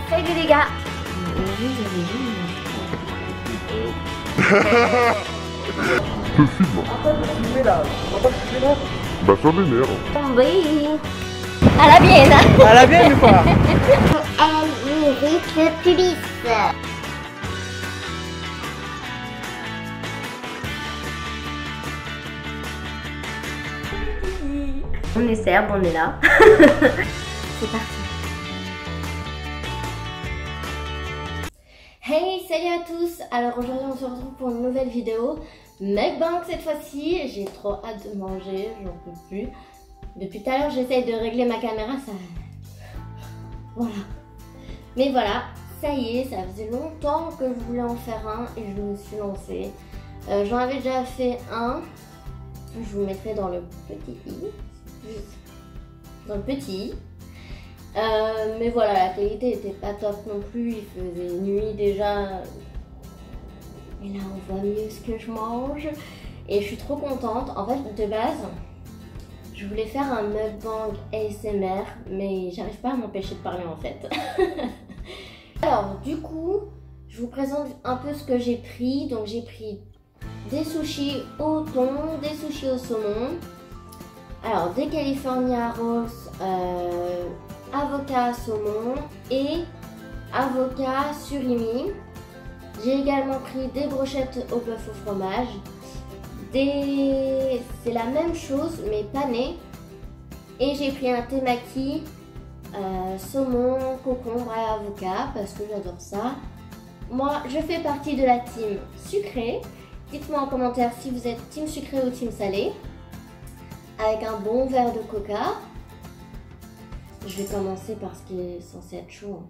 Salut les gars. Ce film. Bah sur les nerfs. Oui. À la bienne. À la bienne quoi. Elle mérite le pubis. On est serbe, on est là. C'est parti. Hey, salut à tous. Alors aujourd'hui on se retrouve pour une nouvelle vidéo mukbang cette fois-ci. J'ai trop hâte de manger, j'en peux plus. Depuis tout à l'heure j'essaye de régler ma caméra, ça... Voilà. Mais voilà, ça y est, ça faisait longtemps que je voulais en faire un et je me suis lancée. J'en avais déjà fait un. Je vous mettrai dans le petit i. Dans le petit i. Mais voilà, la qualité était pas top non plus, il faisait nuit déjà. Et là on voit mieux ce que je mange. Et je suis trop contente. En fait, de base, je voulais faire un mukbang ASMR, mais j'arrive pas à m'empêcher de parler en fait. Alors, du coup, je vous présente un peu ce que j'ai pris. Donc j'ai pris des sushis au thon, des sushis au saumon. Alors, des California Rolls, avocat saumon et avocat surimi. J'ai également pris des brochettes au bœuf au fromage. C'est la même chose mais pané. Et j'ai pris un temaki, saumon, concombre et avocat parce que j'adore ça. Moi, je fais partie de la team sucrée. Dites-moi en commentaire si vous êtes team sucré ou team salé. Avec un bon verre de coca. Je vais commencer par ce qui est censé être chaud.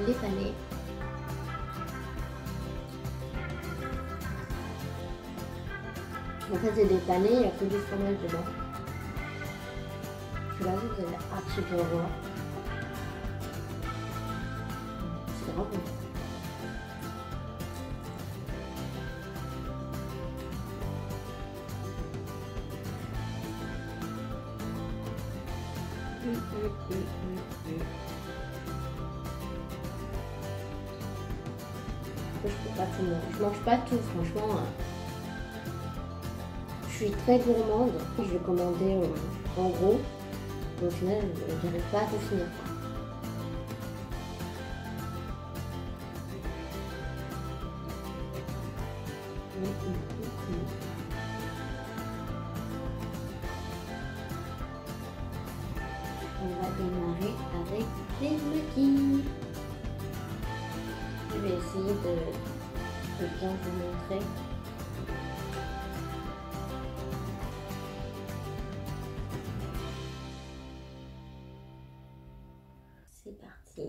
Les panés. En fait, c'est des panés, il n'y a que du fromage dedans. Je sais pas si vous allez archi bien voir. C'est grave bon. Je peux pas tout manger. Je mange pas tout, franchement. Je suis très gourmande. Je vais commander en gros. Au final, je n'arrive pas à tout finir. On va démarrer avec des maquis. Je vais essayer de bien vous montrer. C'est parti.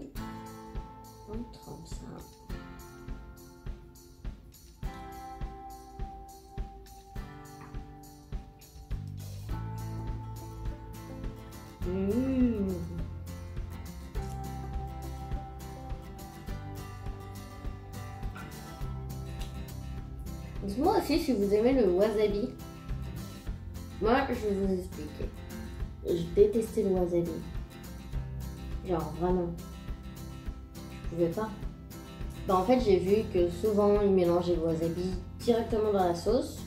On trempe ça. Dites-moi aussi si vous aimez le wasabi. Moi, je vais vous expliquer. Je détestais le wasabi. Genre, vraiment. Je pouvais pas. Bah, en fait, j'ai vu que souvent, ils mélangeaient le wasabi directement dans la sauce.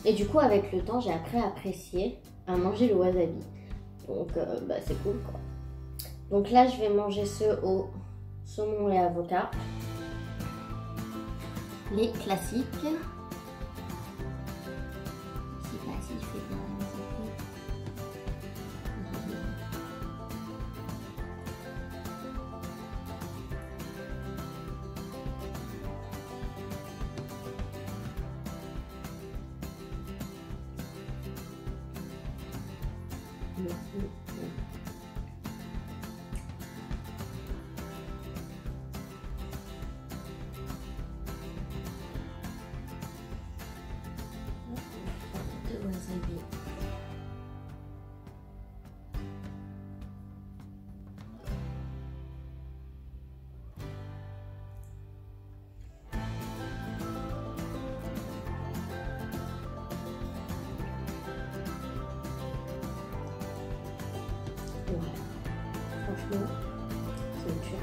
Et du coup, avec le temps, j'ai appris à apprécier à manger le wasabi. Donc, bah, c'est cool, quoi. Donc là, je vais manger ceux au saumon et avocat. Les classiques. me tue.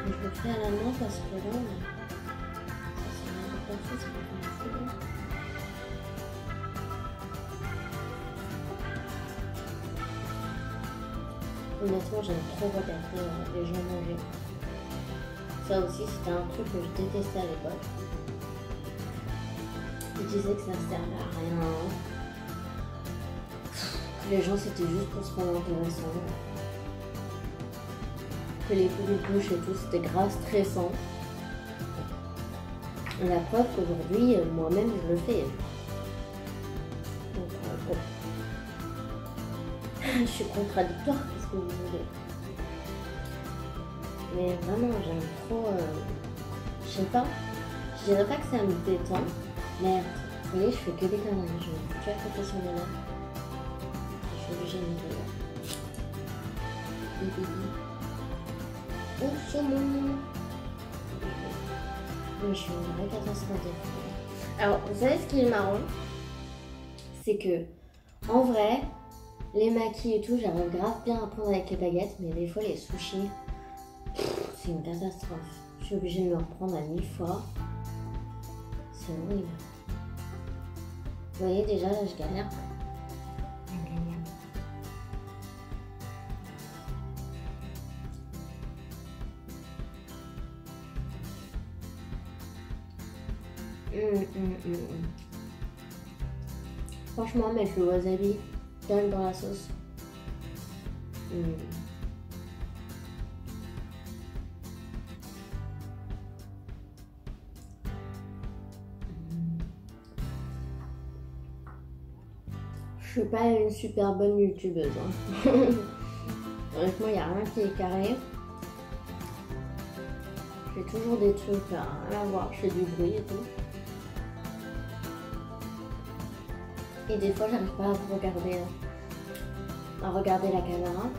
Je le fais à la main parce que là, ça m'a pas fait, ça m'a fait. Honnêtement, j'aime trop regarder les gens manger. Ça aussi, c'était un truc que je détestais à l'époque. Je disais que ça ne servait à rien. Que les gens, c'était juste pour se rendre intéressant. Que les bruits de bouche et tout, c'était grave stressant. La preuve qu'aujourd'hui, moi-même, je le fais. Donc, bon. Je suis contradictoire, qu'est-ce que vous voulez. Mais vraiment, j'aime trop... Je sais pas. Je dirais pas que ça me détend. Merde. Vous voyez, je fais que des conneries. Je vais plus accoter sur les lèvres. Je suis obligée de me dire. Oh, saumon. Mais je suis une vraie catastrophe. Alors, vous savez ce qui est marrant? C'est que, en vrai, les maquis et tout, j'arrive grave bien à prendre avec les baguettes, mais des fois, les sushis, c'est une catastrophe. Je suis obligée de me reprendre à 1000 fois. C'est horrible. Vous voyez, déjà, là, je galère. Franchement, mettre le wasabi dans la sauce. Je suis pas une super bonne youtubeuse. Hein. Honnêtement, il n'y a rien qui est carré. Je fais toujours des trucs à rien à voir, je fais du bruit et tout. Et des fois, j'arrive pas à regarder la caméra.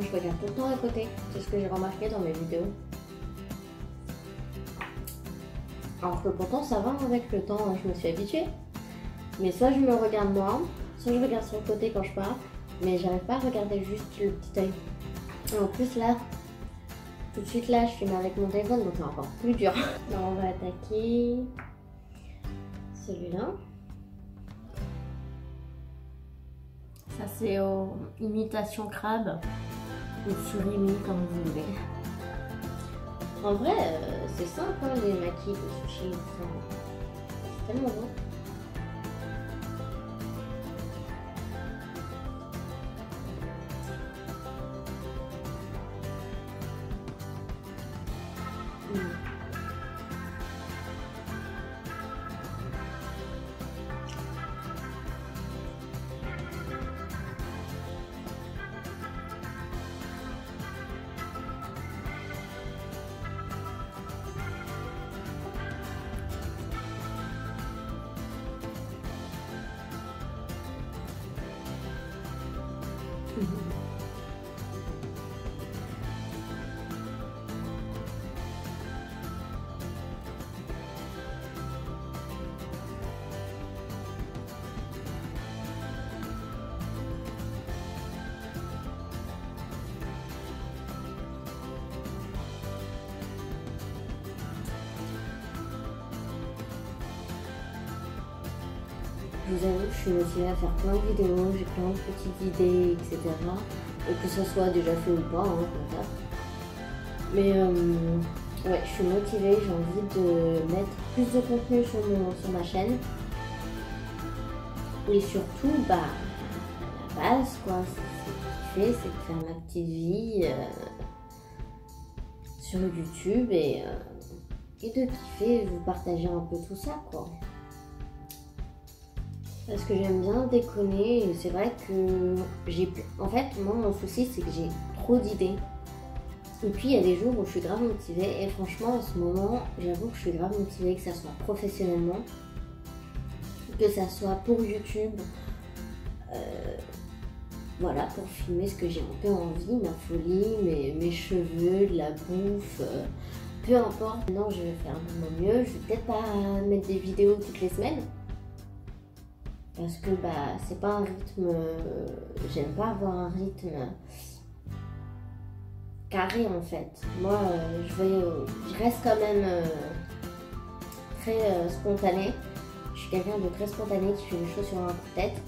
Je regarde tout le temps à côté. C'est ce que j'ai remarqué dans mes vidéos. Alors que pourtant, ça va avec le temps, je me suis habituée. Mais soit je me regarde moi, soit je regarde sur le côté quand je parle, mais j'arrive pas à regarder juste le petit œil. Et en plus là, tout de suite là, je filme avec mon téléphone, donc c'est encore plus dur. Alors on va attaquer celui-là. Ça c'est imitation crabe ou surimi comme vous voulez. En vrai, c'est simple hein, les maquis, les sushis, c'est tellement bon. Je vous avoue que je suis motivée à faire plein de vidéos, j'ai plein de petites idées, etc. Et que ce soit déjà fait ou pas, hein, comme ça. Mais ouais, je suis motivée, j'ai envie de mettre plus de contenu sur ma chaîne. Et surtout, bah, la base, quoi, c'est ce que je fais, c'est de faire ma petite vie sur YouTube et de kiffer, vous partager un peu tout ça, quoi. Parce que j'aime bien déconner et c'est vrai que en fait, moi, mon souci, c'est que j'ai trop d'idées. Et puis, il y a des jours où je suis grave motivée et franchement, en ce moment, j'avoue que je suis grave motivée, que ça soit professionnellement, que ça soit pour YouTube, voilà, pour filmer ce que j'ai un peu envie, ma folie, mes cheveux, de la bouffe, peu importe. Maintenant, je vais faire de mon mieux. Je vais peut-être pas mettre des vidéos toutes les semaines. Parce que bah, c'est pas un rythme. J'aime pas avoir un rythme carré en fait. Moi, je reste quand même très spontanée. Je suis quelqu'un de très spontané qui fait les choses sur un coup de tête.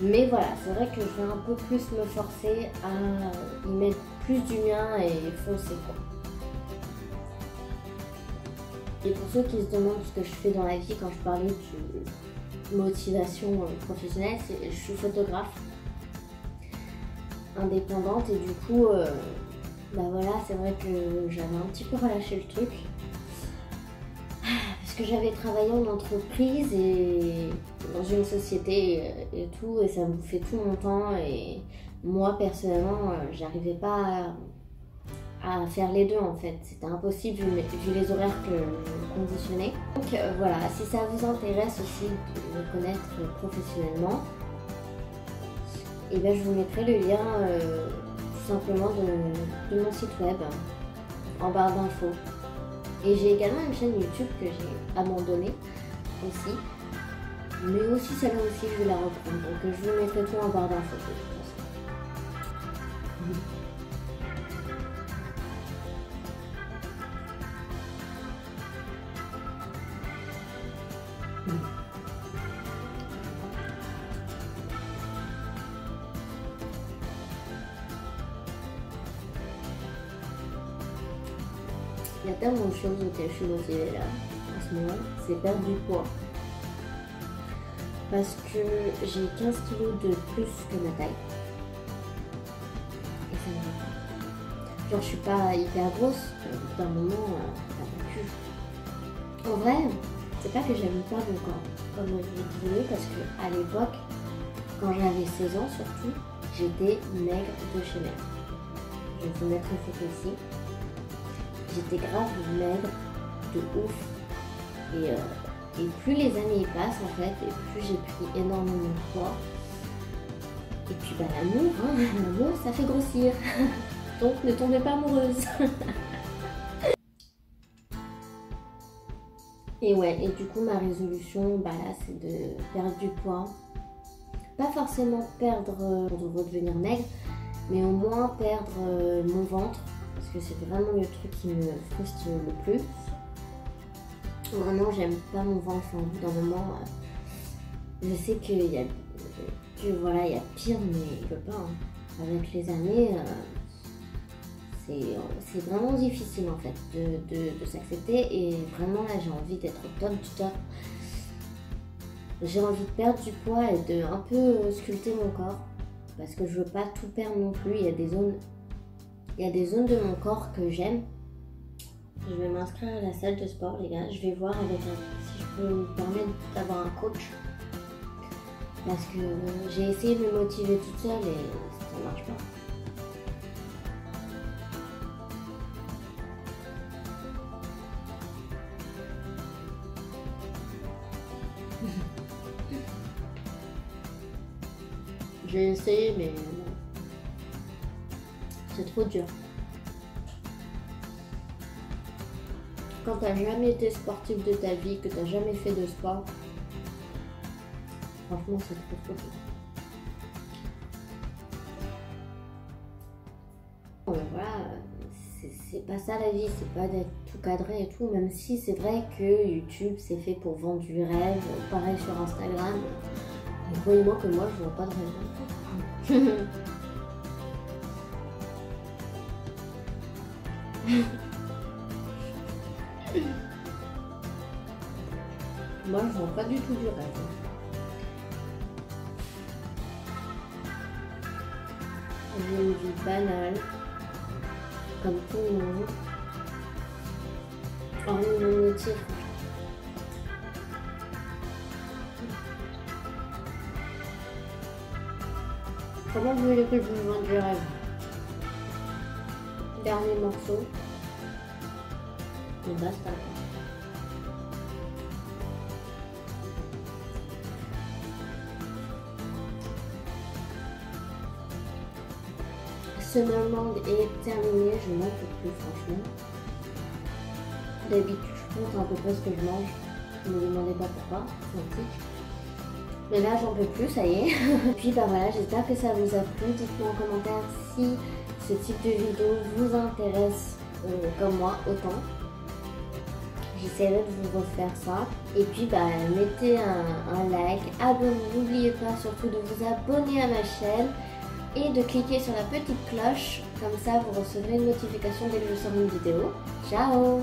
Mais voilà, c'est vrai que je vais un peu plus me forcer à y mettre plus du mien et foncer quoi. Et pour ceux qui se demandent ce que je fais dans la vie quand je parlais de motivation professionnelle, je suis photographe indépendante et du coup, bah voilà, c'est vrai que j'avais un petit peu relâché le truc. Parce que j'avais travaillé en entreprise et dans une société et tout, et ça me bouffait tout mon temps. Et moi, personnellement, j'arrivais pas à faire les deux en fait. C'était impossible vu les horaires que je conditionnais. Donc voilà, si ça vous intéresse aussi de me connaître professionnellement, et bien je vous mettrai le lien tout simplement de mon site web en barre d'infos. Et j'ai également une chaîne YouTube que j'ai abandonnée aussi. Mais aussi celle-là aussi je vais la reprendre. Donc je vous mettrai tout en barre d'infos de toute façon. Il y a tellement de choses auxquelles je suis motivée là, en ce moment, c'est perdre du poids. Parce que j'ai 15 kilos de plus que ma taille. Et ça me va pas. Genre je suis pas hyper grosse, d'un moment, ça m'a plus. En vrai, c'est pas que j'aime pas mon corps, comme je l'ai dit, parce que à l'époque, quand j'avais 16 ans surtout, j'étais maigre de chez maigre. Je vais vous mettre une photo ici. J'étais grave maigre, de ouf. Et plus les années passent en fait, et plus j'ai pris énormément de poids. Et puis bah l'amour, hein, l'amour ça fait grossir. Donc ne tombez pas amoureuse. Et ouais, et du coup ma résolution, bah là c'est de perdre du poids. Pas forcément perdre pour redevenir maigre, mais au moins perdre mon ventre. Parce que c'est vraiment le truc qui me frustre le plus. Vraiment, j'aime pas mon ventre. Enfin, au bout d'un moment, je sais qu'il y a, voilà, il y a pire, mais je peux pas. Hein. Avec les années, c'est vraiment difficile en fait de s'accepter. Et vraiment là, j'ai envie d'être au top du top. J'ai envie de perdre du poids et de un peu sculpter mon corps. Parce que je veux pas tout perdre non plus. Il y a des zones de mon corps que j'aime. Je vais m'inscrire à la salle de sport, les gars. Je vais voir si je peux me permettre d'avoir un coach. Parce que j'ai essayé de me motiver toute seule et ça marche pas. J'ai essayé, mais c'est trop dur. Quand t'as jamais été sportif de ta vie, que t'as jamais fait de sport, franchement c'est trop dur. Voilà, c'est pas ça la vie, c'est pas d'être tout cadré et tout, même si c'est vrai que YouTube c'est fait pour vendre du rêve, pareil sur Instagram. Mais croyez-moi que moi je vois pas de rêve. Moi je vois pas du tout du rêve. J'ai une vie banale, comme tout le monde. Hormis mon métier. Comment vous voulez que je vous vende du rêve? Dernier morceau. Et basta. ce mukbang est terminé, je n'en peux plus franchement. D'habitude je compte à peu près ce que je mange, ne me demandez pas pourquoi, c'est un tic. Mais là j'en peux plus, ça y est. Et puis bah voilà, j'espère que ça vous a plu. Dites-moi en commentaire si ce type de vidéo vous intéresse comme moi autant. J'essaierai de vous refaire ça. Et puis bah mettez un like, abonnez-vous, n'oubliez pas surtout de vous abonner à ma chaîne et de cliquer sur la petite cloche. Comme ça vous recevrez une notification dès que je sors une vidéo. Ciao!